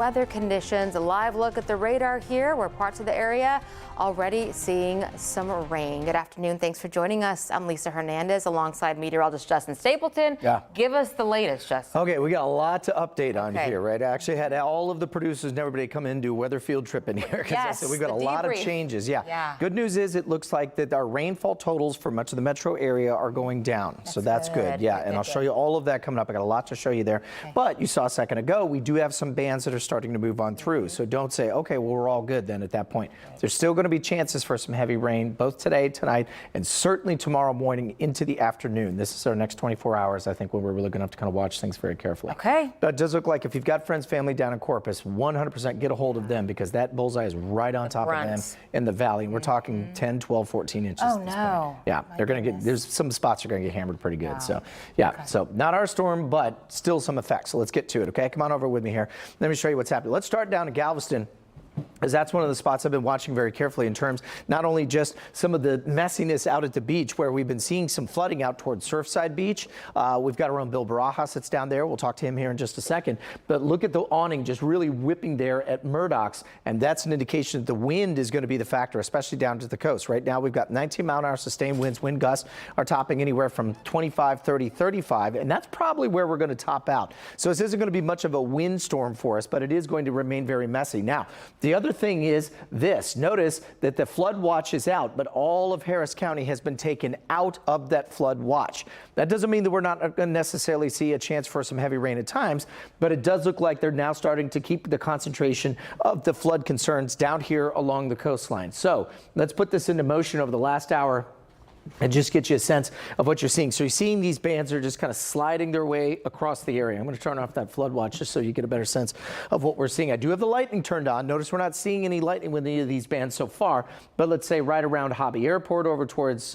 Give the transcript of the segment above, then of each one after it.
Weather conditions, a live look at the radar here, where parts of the area already seeing some rain. Good afternoon. Thanks for joining us. I'm Lisa Hernandez alongside meteorologist Justin Stapleton. Yeah. Give us the latest, Justin. Okay, we got a lot to update on here, right? I actually had all of the producers and everybody come in and do weather field trip in here. Yes, we've got a lot of changes. Yeah. Good news is it looks like that our rainfall totals for much of the metro area are going down. So that's good. Yeah, and I'll show you all of that coming up. I got a lot to show you there. Okay. But you saw a second ago, we do have some bands that are starting to move on through. So don't say, okay, well, we're all good then at that point. There's still going to be chances for some heavy rain, both today, tonight, and certainly tomorrow morning into the afternoon. This is our next 24 hours, I think, when we're really going to have to kind of watch things very carefully. Okay. But it does look like if you've got friends, family down in Corpus, 100% get a hold of them, because that bullseye is right on top of them in the valley. And we're talking 10, 12, 14 inches. Oh, no. Yeah, they're going to get, there's some spots are going to get hammered pretty good. Wow. So, yeah, so not our storm, but still some effects. So let's get to it, okay? Come on over with me here. Let me show you what's happening. Let's start down in Galveston, as that's one of the spots I've been watching very carefully in terms not only just some of the messiness out at the beach, where we've been seeing some flooding out towards Surfside Beach. We've got our own Bill Barajas that's down there. We'll talk to him here in just a second. But look at the awning just really whipping there at Murdoch's, and that's an indication that the wind is going to be the factor, especially down to the coast. Right now we've got 19-mile-an-hour sustained winds. Wind gusts are topping anywhere from 25, 30, 35, and that's probably where we're going to top out. So this isn't going to be much of a windstorm for us, but it is going to remain very messy. Now, the other thing is this. Notice that the flood watch is out, but all of Harris County has been taken out of that flood watch. That doesn't mean that we're not going to necessarily see a chance for some heavy rain at times, but it does look like they're now starting to keep the concentration of the flood concerns down here along the coastline. So let's put this into motion over the last hour and just get you a sense of what you're seeing. So you're seeing these bands are just kind of sliding their way across the area. I'm going to turn off that flood watch just so you get a better sense of what we're seeing. I do have the lightning turned on. Notice we're not seeing any lightning with any of these bands so far, but let's say right around Hobby Airport over towards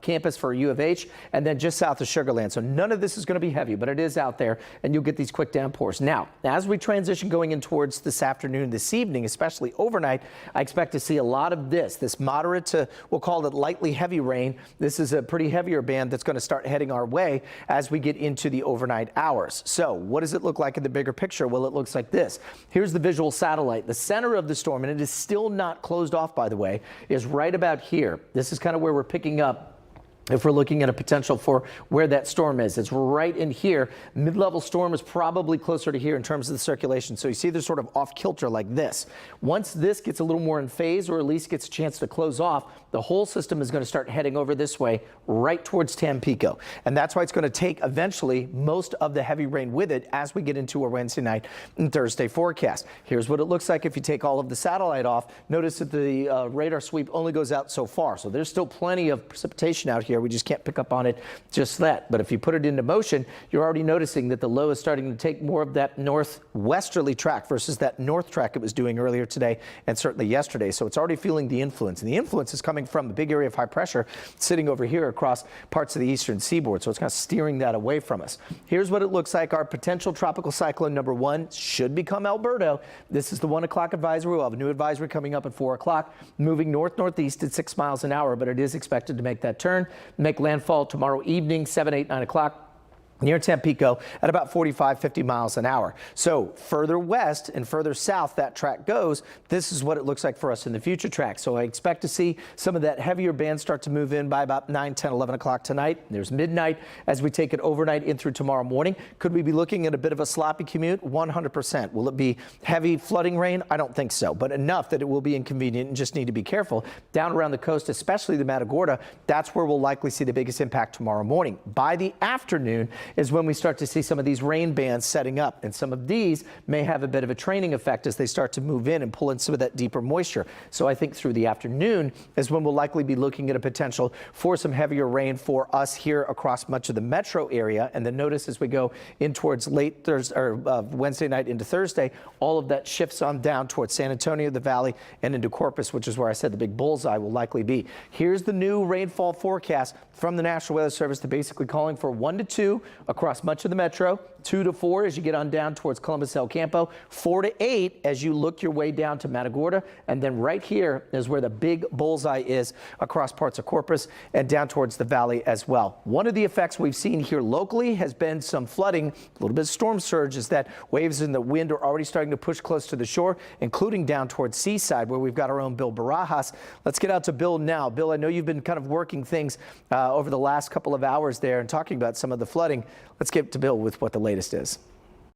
campus for U of H, and then just south of Sugar Land. So none of this is going to be heavy, but it is out there, and you'll get these quick downpours. Now, as we transition going in towards this afternoon, this evening, especially overnight, I expect to see a lot of this moderate to, we'll call it lightly heavy rain. This is a pretty heavier band that's going to start heading our way as we get into the overnight hours. So what does it look like in the bigger picture? Well, it looks like this. Here's the visual satellite. The center of the storm, and it is still not closed off, by the way, is right about here. This is kind of where we're picking up if we're looking at a potential for where that storm is. It's right in here. Mid-level storm is probably closer to here in terms of the circulation. So you see they're sort of off kilter like this. Once this gets a little more in phase, or at least gets a chance to close off, the whole system is going to start heading over this way right towards Tampico. And that's why it's going to take eventually most of the heavy rain with it as we get into a Wednesday night and Thursday forecast. Here's what it looks like if you take all of the satellite off. Notice that the radar sweep only goes out so far. So there's still plenty of precipitation out here. We just can't pick up on it just that. But if you put it into motion, you're already noticing that the low is starting to take more of that northwesterly track versus that north track it was doing earlier today and certainly yesterday. So it's already feeling the influence. And the influence is coming from a big area of high pressure sitting over here across parts of the eastern seaboard. So it's kind of steering that away from us. Here's what it looks like. Our potential tropical cyclone number 1 should become Alberto. This is the 1 o'clock advisory. We'll have a new advisory coming up at 4 o'clock, moving north-northeast at 6 miles an hour, but it is expected to make that turn, make landfall tomorrow evening, 7, 8, 9 o'clock. Near Tampico at about 45, 50 miles an hour. So further west and further south that track goes, this is what it looks like for us in the future track. So I expect to see some of that heavier band start to move in by about 9, 10, 11 o'clock tonight. There's midnight as we take it overnight in through tomorrow morning. Could we be looking at a bit of a sloppy commute? 100%. Will it be heavy flooding rain? I don't think so, but enough that it will be inconvenient and just need to be careful. Down around the coast, especially the Matagorda, that's where we'll likely see the biggest impact tomorrow morning. By the afternoon is when we start to see some of these rain bands setting up, and some of these may have a bit of a training effect as they start to move in and pull in some of that deeper moisture. So I think through the afternoon is when we'll likely be looking at a potential for some heavier rain for us here across much of the metro area. And then notice as we go in towards late Thursday or Wednesday night into Thursday, all of that shifts on down towards San Antonio, the Valley, and into Corpus, which is where I said the big bullseye will likely be. Here's the new rainfall forecast from the National Weather Service. They're basically calling for 1 to 2 across much of the metro, 2 to 4 as you get on down towards Columbus El Campo, 4 to 8 as you look your way down to Matagorda, and then right here is where the big bullseye is across parts of Corpus and down towards the valley as well. One of the effects we've seen here locally has been some flooding, a little bit of storm surge, as that waves in the wind are already starting to push close to the shore, including down towards Seaside, where we've got our own Bill Barajas. Let's get out to Bill now. Bill, I know you've been kind of working things over the last couple of hours there and talking about some of the flooding. Let's get to Bill with what the latest is.